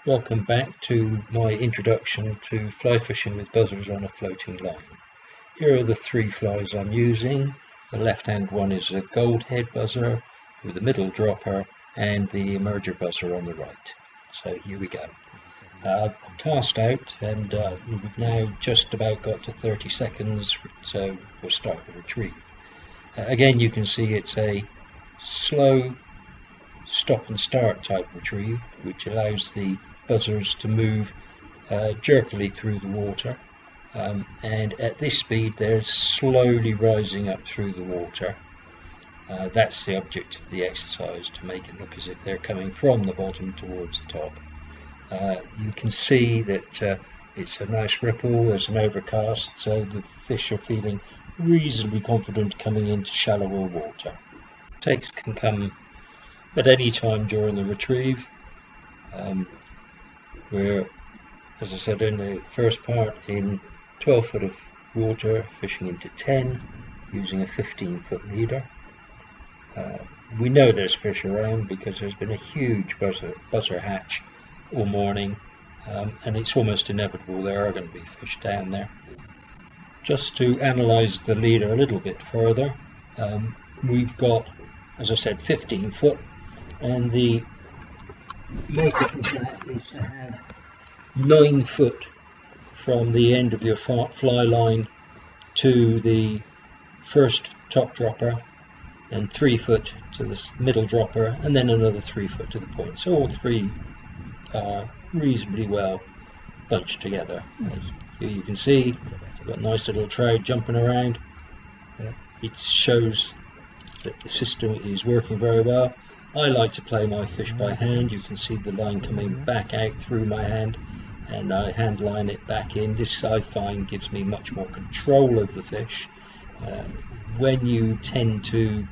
Welcome back to my introduction to fly fishing with buzzers on a floating line. Here are the three flies I'm using. The left hand one is a gold head buzzer with a middle dropper and the emerger buzzer on the right. So here we go. I've cast out and we've now just about got to 30 seconds, so we'll start the retrieve. Again, you can see it's a slow stop and start type retrieve, which allows the buzzers to move jerkily through the water, and at this speed they're slowly rising up through the water. That's the object of the exercise, to make it look as if they're coming from the bottom towards the top. You can see that it's a nice ripple, there's an overcast, so the fish are feeling reasonably confident coming into shallower water. Takes can come at any time during the retrieve. We're, as I said in the first part, in 12 foot of water, fishing into 10 using a 15-foot leader. We know there's fish around because there's been a huge buzzer hatch all morning, and it's almost inevitable there are going to be fish down there. Just to analyse the leader a little bit further, we've got, as I said, 15 foot, and the makeup of that is to have 9 foot from the end of your fly line to the first top dropper, and 3 foot to the middle dropper, and then another 3 foot to the point. So all three are reasonably well bunched together. Here you can see we've got a nice little trout jumping around. It shows that the system is working very well. I like to play my fish by hand. You can see the line coming back out through my hand, and I hand line it back in. This, I find, gives me much more control of the fish. When you tend to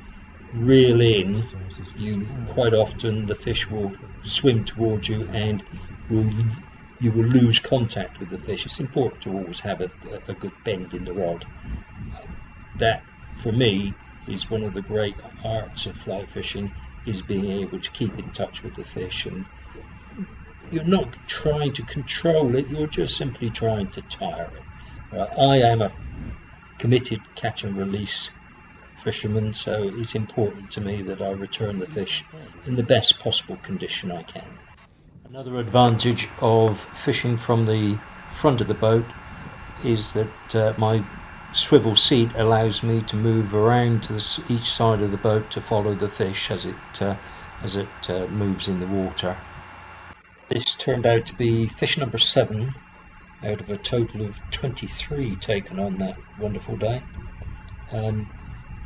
reel in, quite often the fish will swim towards you and you will lose contact with the fish. It's important to always have a good bend in the rod. That, for me, is one of the great arts of fly fishing, is being able to keep in touch with the fish, and you're not trying to control it, you're just simply trying to tire it. I am a committed catch and release fisherman, so it's important to me that I return the fish in the best possible condition I can. Another advantage of fishing from the front of the boat is that my swivel seat allows me to move around to each side of the boat to follow the fish as it moves in the water. This turned out to be fish number 7 out of a total of 23 taken on that wonderful day.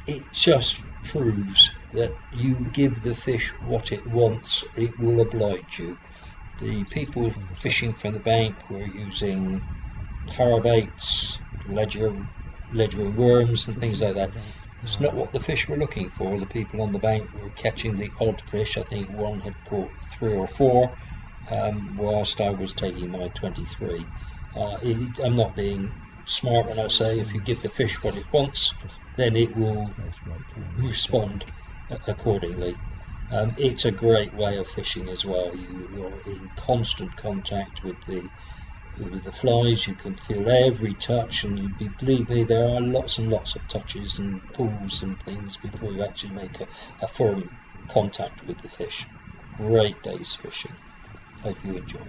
It just proves that you give the fish what it wants, it will oblige you. The people fishing from the bank were using power baits, ledger worms and things like that. It's not what the fish were looking for. The people on the bank were catching the odd fish. I think one had caught 3 or 4, whilst I was taking my 23. I'm not being smart when I say if you give the fish what it wants, then it will respond accordingly. It's a great way of fishing as well. You're in constant contact with the flies. You can feel every touch, and believe me, there are lots and lots of touches and pulls and things before you actually make a firm contact with the fish. Great day's fishing. Hope you enjoy.